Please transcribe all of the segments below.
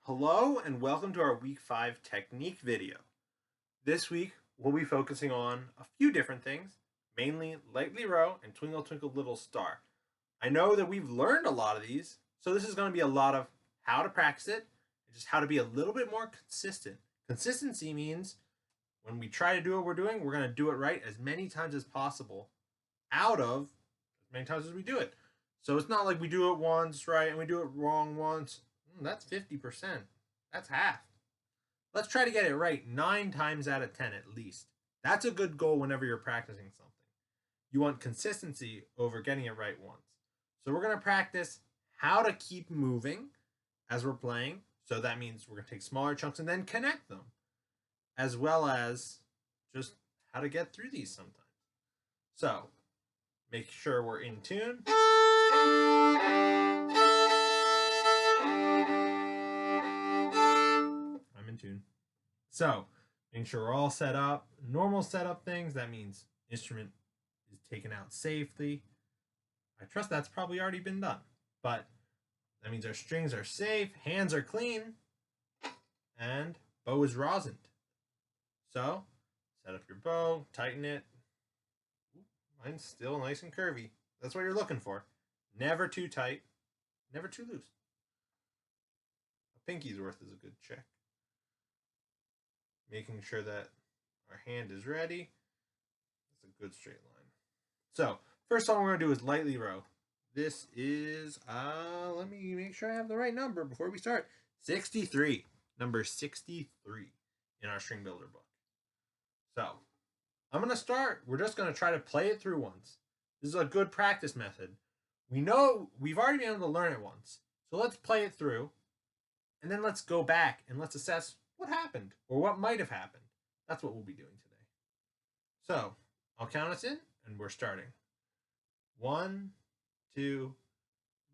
Hello and welcome to our week 5 technique video. This week we'll be focusing on a few different things, mainly Lightly Row and Twinkle Twinkle Little Star. I know that we've learned a lot of these, so this is going to be a lot of how to practice it and just how to be a little bit more consistent. Consistency means when we try to do what we're doing, we're going to do it right as many times as possible out of as many times as we do it. So it's not like we do it once right and we do it wrong once. That's 50%. That's half. Let's try to get it right 9 times out of 10 at least. That's a good goal whenever you're practicing something. You want consistency over getting it right once. So we're going to practice how to keep moving as we're playing. So that means we're going to take smaller chunks and then connect them, as well as just how to get through these sometimes. So make sure we're in tune. I'm in tune. So making sure we're all set up. Normal setup things, that means instrument is taken out safely. I trust that's probably already been done, but that means our strings are safe, hands are clean, and bow is rosined. So set up your bow, tighten it. Mine's still nice and curvy. That's what you're looking for. Never too tight, never too loose. A pinky's worth is a good check. Making sure that our hand is ready. That's a good straight line. So first song we're going to do is Lightly Row. This is, let me make sure I have the right number before we start. 63. Number 63 in our string builder book. So I'm going to start. We're just going to try to play it through once. This is a good practice method. We know we've already been able to learn it once. So let's play it through. And then let's go back and let's assess what happened or what might have happened. That's what we'll be doing today. So I'll count us in and we're starting. 1, 2,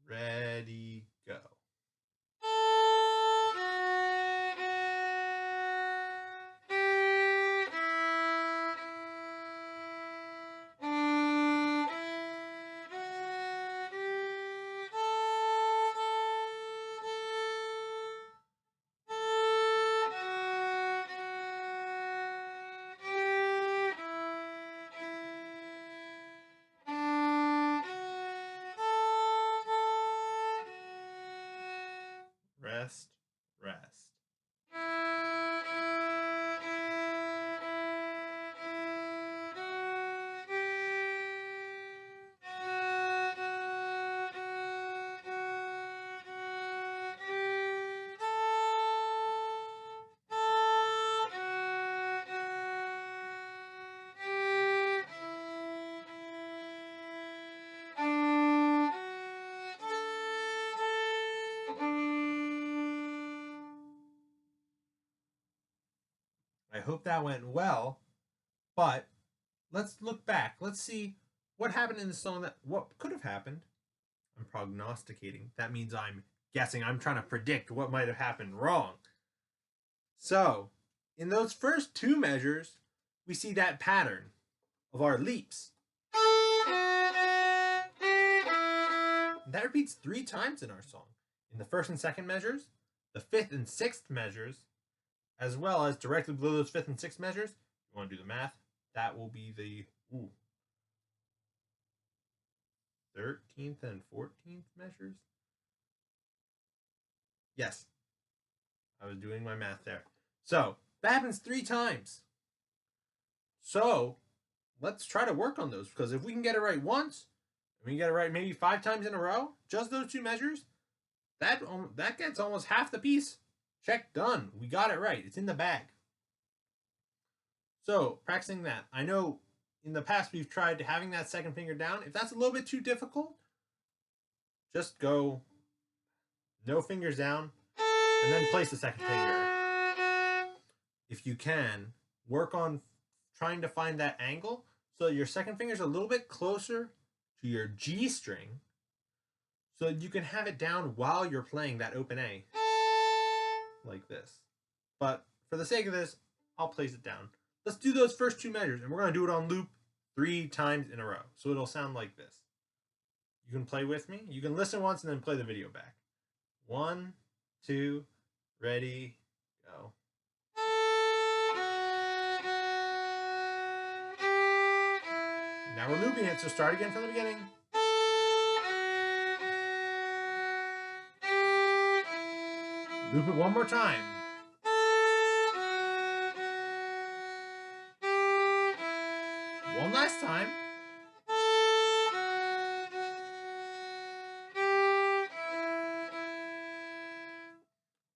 ready, go. Rest, rest. I hope that went well, but let's look back. Let's see what happened in the song, that what could have happened. I'm prognosticating. That means I'm guessing. I'm trying to predict what might have happened wrong. So, in those first 2 measures, we see that pattern of our leaps. That repeats 3 times in our song. In the first and second measures, the 5th and 6th measures, as well as directly below those 5th and 6th measures. You want to do the math? That will be the 13th and 14th measures. Yes, I was doing my math there. So that happens 3 times. So let's try to work on those, because if we can get it right once, and we can get it right maybe 5 times in a row, just those 2 measures, that gets almost half the piece. Check, done. We got it right. It's in the bag. So practicing that. I know in the past we've tried having that second finger down. If that's a little bit too difficult, just go no fingers down and then place the second finger. If you can, work on trying to find that angle so that your second finger is a little bit closer to your G string so that you can have it down while you're playing that open A. Like this. But for the sake of this, I'll place it down. Let's do those first 2 measures, and we're going to do it on loop 3 times in a row. So it'll sound like this. You can play with me. You can listen once and then play the video back. 1, 2, ready, go. Now we're looping it, so start again from the beginning. Loop it one more time. One last time.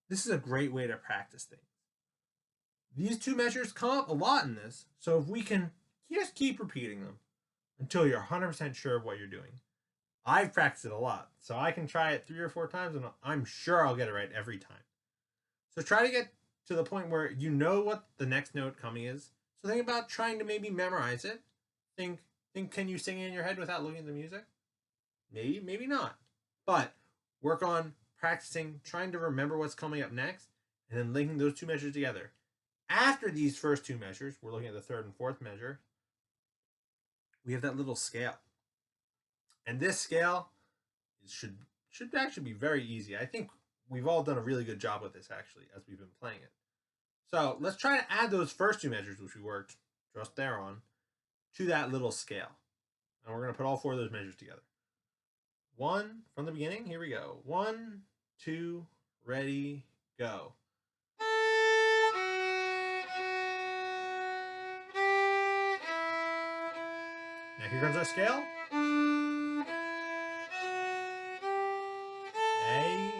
This is a great way to practice things. These two measures come up a lot in this, so if we can just keep repeating them until you're 100% sure of what you're doing. I've practiced it a lot, so I can try it 3 or 4 times, and I'm sure I'll get it right every time. So try to get to the point where you know what the next note coming is. So think about trying to maybe memorize it. Think, can you sing it in your head without looking at the music? Maybe, maybe not. But work on practicing, trying to remember what's coming up next, and then linking those two measures together. After these first two measures, we're looking at the third and fourth measure, we have that little scale. And this scale should actually be very easy. I think we've all done a really good job with this, actually, as we've been playing it. So let's try to add those first two measures, which we worked just there on, to that little scale. And we're going to put all 4 of those measures together. 1, from the beginning, here we go. 1, 2, ready, go. Now here comes our scale. A.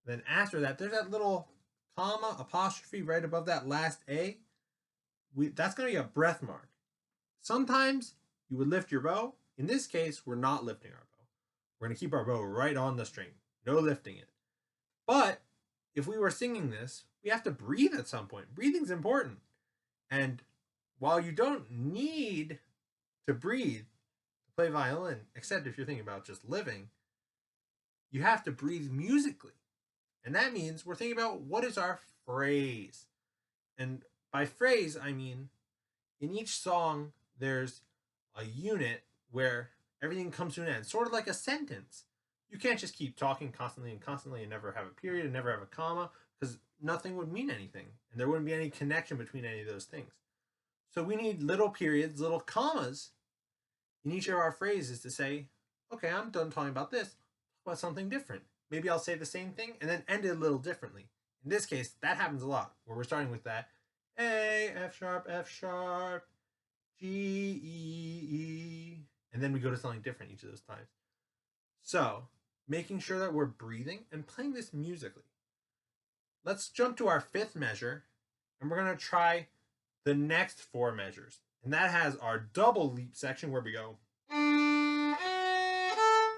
Then after that, there's that little comma, apostrophe right above that last A. That's going to be a breath mark. Sometimes you would lift your bow. In this case, we're not lifting our bow. We're going to keep our bow right on the string. No lifting it. But if we were singing this, we have to breathe at some point. Breathing's important. And while you don't need to breathe to play violin, except if you're thinking about just living, you have to breathe musically. And that means we're thinking about what is our phrase. And by phrase, I mean in each song, there's a unit where everything comes to an end, sort of like a sentence. You can't just keep talking constantly and never have a period and never have a comma, because nothing would mean anything. And there wouldn't be any connection between any of those things. So we need little periods, little commas in each of our phrases to say, okay, I'm done talking about this. Talk about something different. Maybe I'll say the same thing and then end it a little differently. In this case, that happens a lot, where we're starting with that A, F sharp, G, E, and then we go to something different each of those times. So, making sure that we're breathing and playing this musically. Let's jump to our 5th measure, and we're going to try the next 4 measures. And that has our double leap section where we go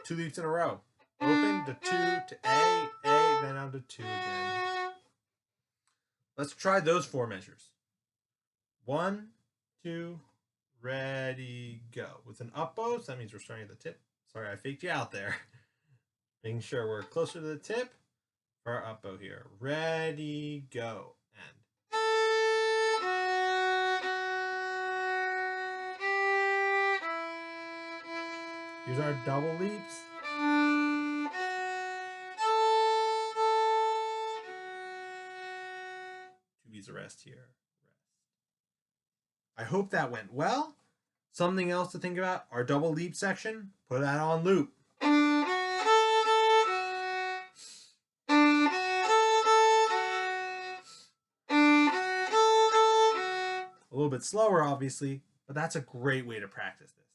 2 leaps in a row. Open to 2 to A, then on to 2 again. Let's try those 4 measures. 1, 2, ready, go. With an up bow, so that means we're starting at the tip. Sorry, I faked you out there. Making sure we're closer to the tip for our up bow here. Ready, go, and. Here's our double leaps. 2 beats of rest here. I hope that went well. Something else to think about, our double leap section, put that on loop. A little bit slower, obviously, but that's a great way to practice this.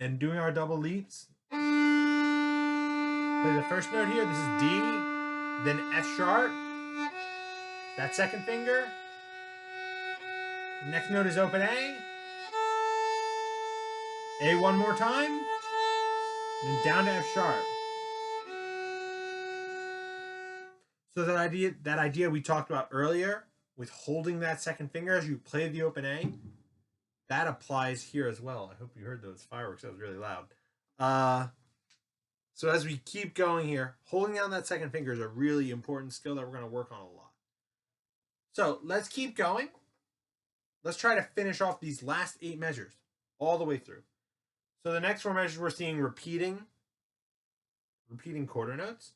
And doing our double leaps, play the first note here, this is D, then F sharp, that second finger, the next note is open A one more time, then down to F sharp. So that idea we talked about earlier with holding that second finger as you play the open A, that applies here as well. I hope you heard those fireworks. That was really loud. So as we keep going here, holding down that second finger is a really important skill that we're going to work on a lot. So let's keep going. Let's try to finish off these last 8 measures all the way through. So the next 4 measures we're seeing repeating quarter notes.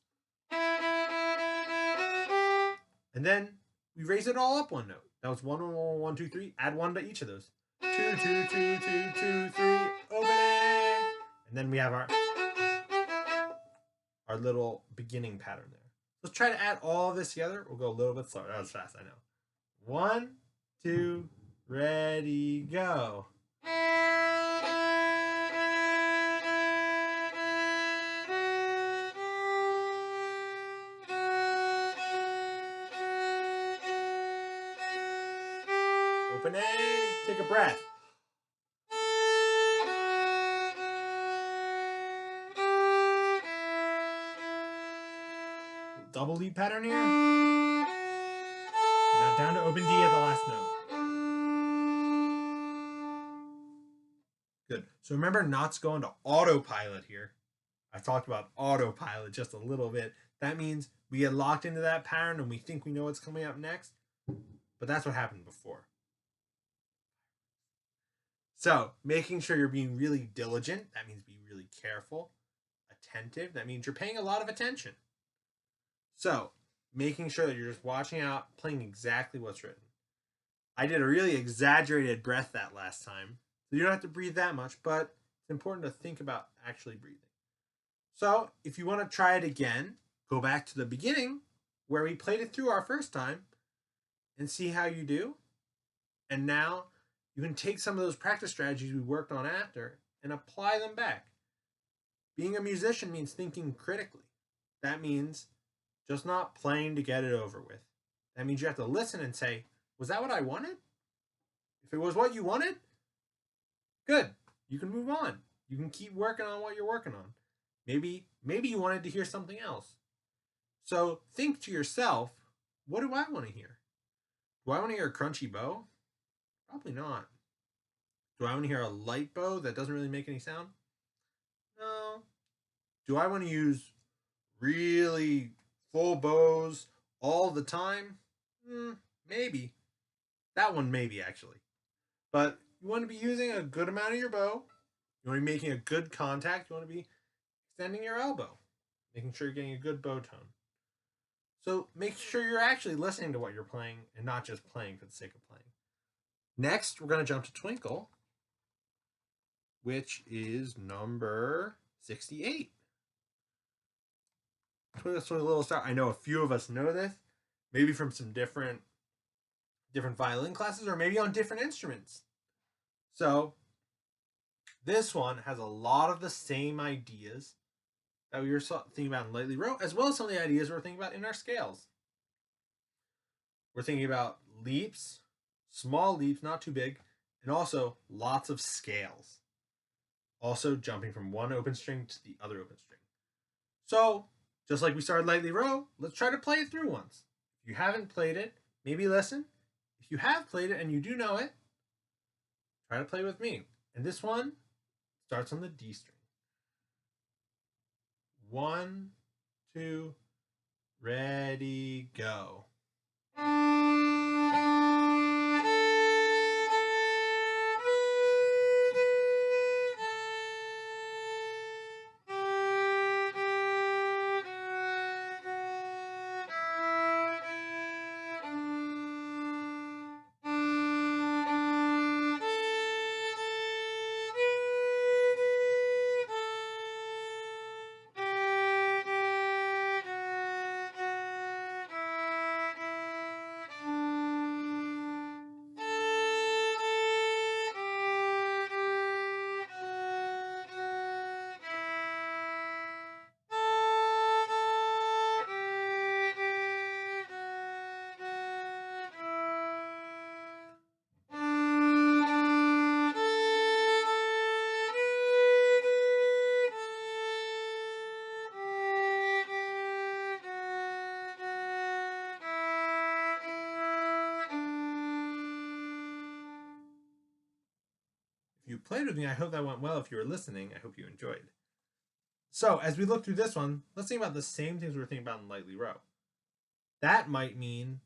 And then we raise it all up one note. That was 1, 1, 1, 1, 2, 3. Add 1 to each of those. 2, 2, 2, 2, 2, 3. Open A. And then we have our little beginning pattern there. Let's try to add all of this together. We'll go a little bit slower. That was fast, I know. 1, 2, ready, go. Open A, take a breath. Double lead pattern here. Now down to open D at the last note. Good. So remember not to go into autopilot here. I talked about autopilot just a little bit. That means we get locked into that pattern and we think we know what's coming up next. But that's what happened before. So making sure you're being really diligent. That means be really careful, attentive. That means you're paying a lot of attention. So making sure that you're just watching out, playing exactly what's written. I did a really exaggerated breath that last time. So you don't have to breathe that much, but it's important to think about actually breathing. So if you want to try it again, go back to the beginning where we played it through our first time and see how you do. And now you can take some of those practice strategies we worked on after and apply them back. Being a musician means thinking critically. That means just not playing to get it over with. That means you have to listen and say, was that what I wanted? If it was what you wanted, good. You can move on. You can keep working on what you're working on. Maybe you wanted to hear something else. So think to yourself, what do I want to hear? Do I want to hear a crunchy bow? Probably not. Do I want to hear a light bow that doesn't really make any sound? No. Do I want to use really full bows all the time? Maybe. That one maybe, actually. But you want to be using a good amount of your bow. You want to be making a good contact. You want to be extending your elbow, making sure you're getting a good bow tone. So make sure you're actually listening to what you're playing and not just playing for the sake of playing. Next, we're going to jump to Twinkle, which is number 68. Twinkle, Twinkle, Little Star. I know a few of us know this, maybe from some different violin classes or maybe on different instruments. So this one has a lot of the same ideas that we were thinking about in Lightly Row, as well as some of the ideas we're thinking about in our scales. We're thinking about leaps, small leaps, not too big, and also lots of scales. Also jumping from one open string to the other open string. So, just like we started Lightly Row, let's try to play it through once. If you haven't played it, maybe listen. If you have played it and you do know it, try to play with me. And this one starts on the D string. 1, 2, ready, go. You played with me. I hope that went well. If you were listening, I hope you enjoyed. So as we look through this one, let's think about the same things we were thinking about in Lightly Row. That might mean,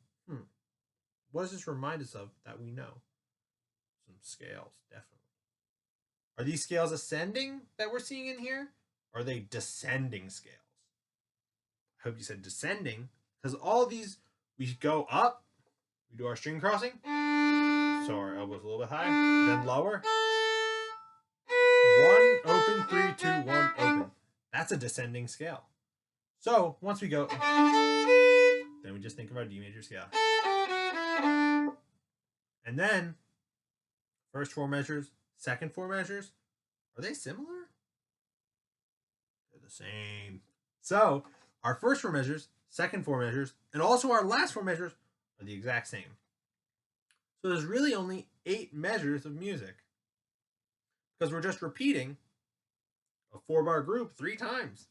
what does this remind us of that we know? Some scales, definitely. Are these scales ascending that we're seeing in here? Or are they descending scales? I hope you said descending, because all these We go up, we do our string crossing, so our elbow's a little bit higher, then lower. 1 open, 3, 2, 1 open. That's a descending scale. So once we go, then we just think of our D major scale. And then first 4 measures, second 4 measures, are they similar? They're the same. So our first 4 measures, second 4 measures, and also our last 4 measures are the exact same. So there's really only 8 measures of music, because we're just repeating a 4-bar group 3 times.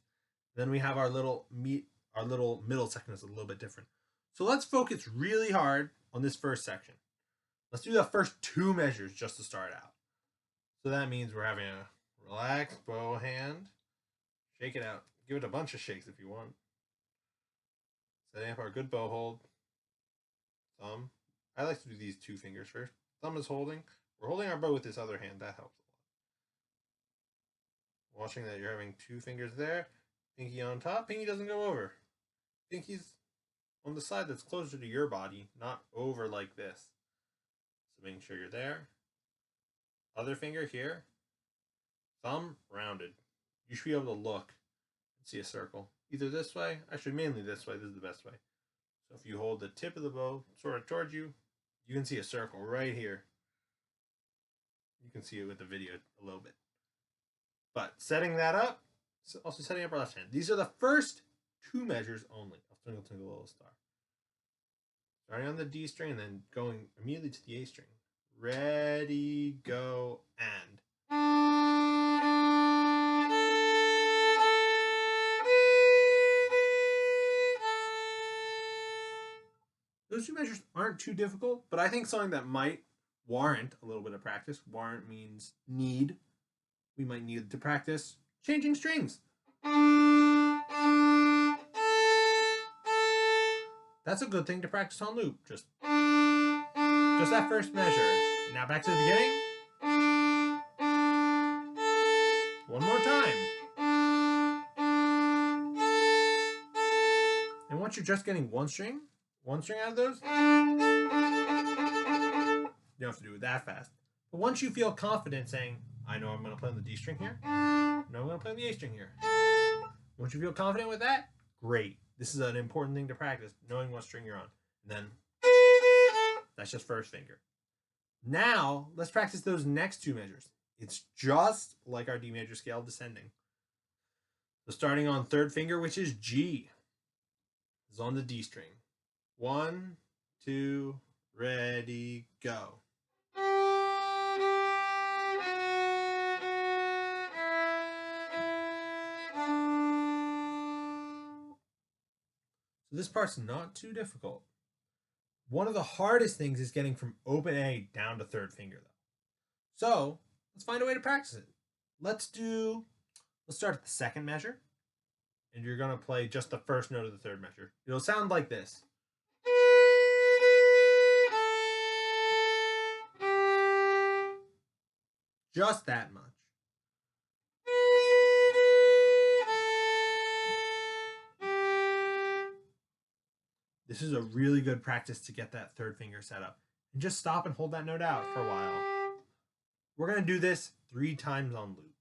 Then we have our little middle section is a little bit different. So let's focus really hard on this first section. Let's do the first 2 measures just to start out. So that means we're having a relaxed bow hand. Shake it out. Give it a bunch of shakes if you want. Setting up our good bow hold. Thumb. I like to do these 2 fingers first. Thumb is holding. We're holding our bow with this other hand. That helps a lot. Watching that you're having 2 fingers there. Pinky on top. Pinky doesn't go over. Pinky's on the side that's closer to your body, not over like this. So making sure you're there. Other finger here. Thumb rounded. You should be able to look and see a circle. Either this way, actually mainly this way. This is the best way. So if you hold the tip of the bow sort of towards you, you can see a circle right here. You can see it with the video a little bit. But setting that up, also setting up our left hand. These are the first 2 measures only of Twinkle Twinkle Little Star. Starting on the D string and then going immediately to the A string. Ready, go, and. Those 2 measures aren't too difficult, but I think something that might warrant a little bit of practice. Warrant means need. We might need to practice changing strings. That's a good thing to practice on loop. Just that first measure. Now back to the beginning. One more time. And once you're just getting one string out of those, you don't have to do it that fast. But once you feel confident saying, I know I'm going to play on the D string here, I know I'm going to play on the A string here. Once you feel confident with that, great. This is an important thing to practice, knowing what string you're on. And then that's just first finger. Now, let's practice those next 2 measures. It's just like our D major scale descending. So starting on third finger, which is G, is on the D string. 1, 2, ready, go. So this part's not too difficult. One of the hardest things is getting from open A down to third finger, though. So let's find a way to practice it. Let's start at the second measure, and you're going to play just the first note of the third measure. It'll sound like this. Just that much. This is a really good practice to get that third finger set up. And just stop and hold that note out for a while. We're going to do this 3 times on loop.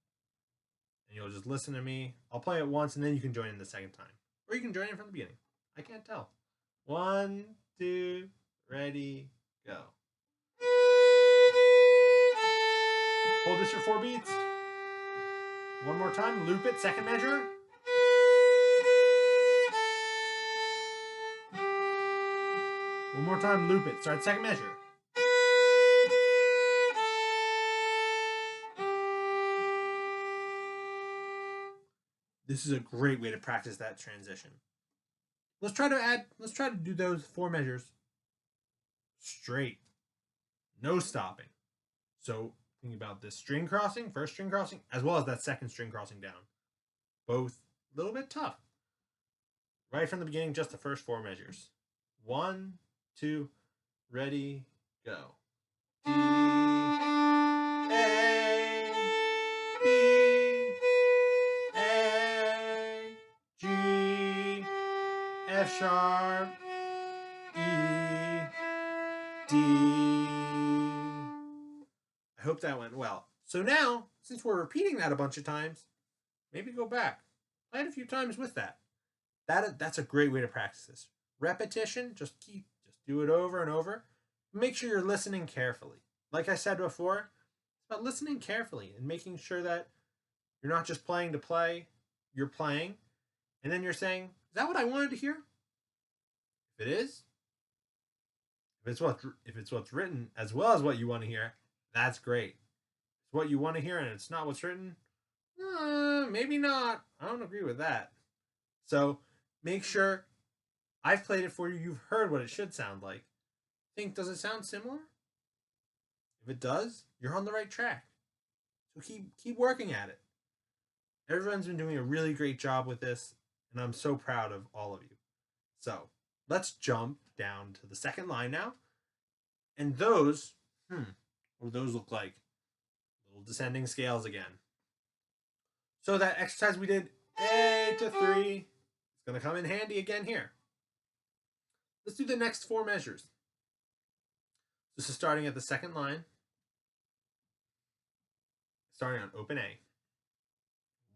And you'll just listen to me. I'll play it once, and then you can join in the second time. Or you can join in from the beginning. I can't tell. 1, 2, ready, go. Hold this for 4 beats. One more time. Loop it. Second measure. One more time. Loop it. Start second measure. This is a great way to practice that transition. Let's try to do those 4 measures straight. No stopping. So think about this string crossing, first string crossing, as well as that second string crossing down. Both a little bit tough. Right from the beginning, just the first 4 measures. 1, 2, ready, go. D, A, B, A, G, F sharp, E, D. I hope that went well. So now, since we're repeating that a bunch of times, maybe go back. Play it a few times with that. That's a great way to practice this. Repetition, just do it over and over. Make sure you're listening carefully. Like I said before, it's about listening carefully and making sure that you're not just playing to play, you're playing, and then you're saying, is that what I wanted to hear? If it is, if it's what's written as well as what you want to hear, that's great. If it's what you want to hear and it's not what's written, maybe not. I don't agree with that. So make sure I've played it for you. You've heard what it should sound like. Think, does it sound similar? If it does, you're on the right track. So keep working at it. Everyone's been doing a really great job with this, and I'm so proud of all of you. So let's jump down to the second line now. And those, what do those look like? Little descending scales again. So that exercise we did, A to 3, it's going to come in handy again here. Let's do the next 4 measures. This is starting at the second line, starting on open A.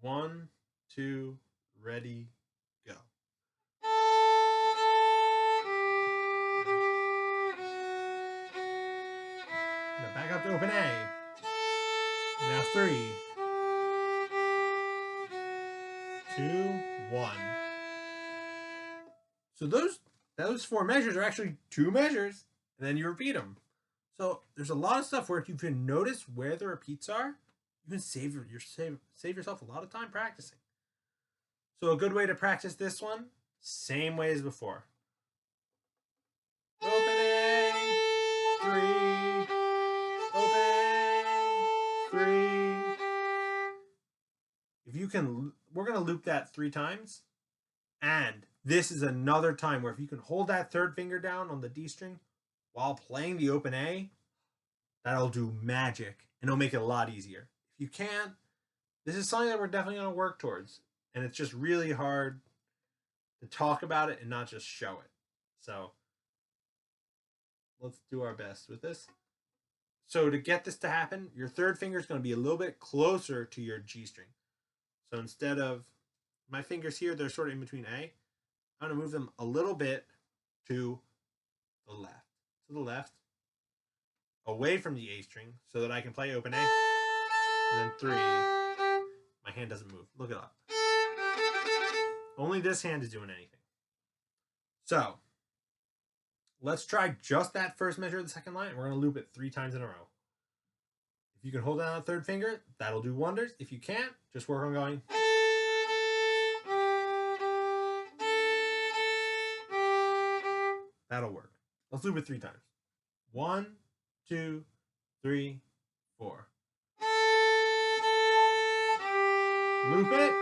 1, 2, ready, go. Now back up to open A. Now 3, 2, 1. So those 4 measures are actually 2 measures, and then you repeat them. So there's a lot of stuff where if you can notice where the repeats are, you can save yourself a lot of time practicing. So a good way to practice this one, same way as before. Open A, 3, open A, 3. If you can, we're going to loop that 3 times. And this is another time where if you can hold that third finger down on the D string while playing the open A, that'll do magic and it'll make it a lot easier. If you can't, this is something that we're definitely going to work towards. And it's just really hard to talk about it and not just show it. So let's do our best with this. So to get this to happen, your third finger is going to be a little bit closer to your G string. So instead of my fingers here, they're sort of in between A. I'm going to move them a little bit to the left, away from the A string, so that I can play open A. And then 3. My hand doesn't move. Look it up. Only this hand is doing anything. So let's try just that first measure of the second line. And we're going to loop it 3 times in a row. If you can hold down the third finger, that'll do wonders. If you can't, just work on going. That'll work. Let's loop it 3 times. 1, 2, 3, 4. Loop it.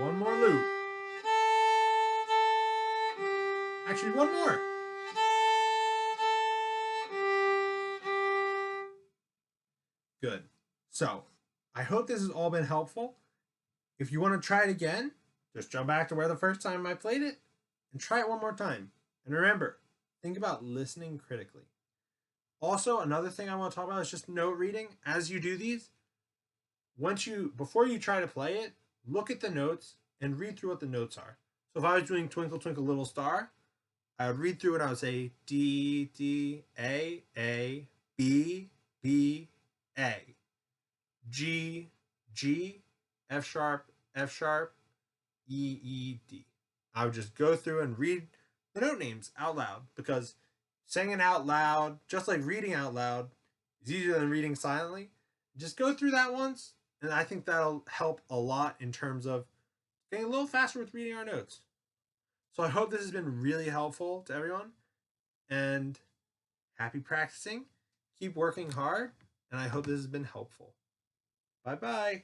One more loop. Actually, one more. Good. So, I hope this has all been helpful. If you want to try it again, just jump back to where the first time I played it and try it one more time. And remember, think about listening critically. Also, another thing I want to talk about is just note reading. As you do these, before you try to play it, look at the notes and read through what the notes are. So if I was doing Twinkle, Twinkle, Little Star, I would read through it. I would say D, D, A, B, B, A, G, G, F sharp, E, E, D. I would just go through and read the note names out loud, because singing out loud, just like reading out loud, is easier than reading silently. Just go through that once, and I think that'll help a lot in terms of getting a little faster with reading our notes. So I hope this has been really helpful to everyone, and happy practicing. Keep working hard, and I hope this has been helpful. Bye-bye.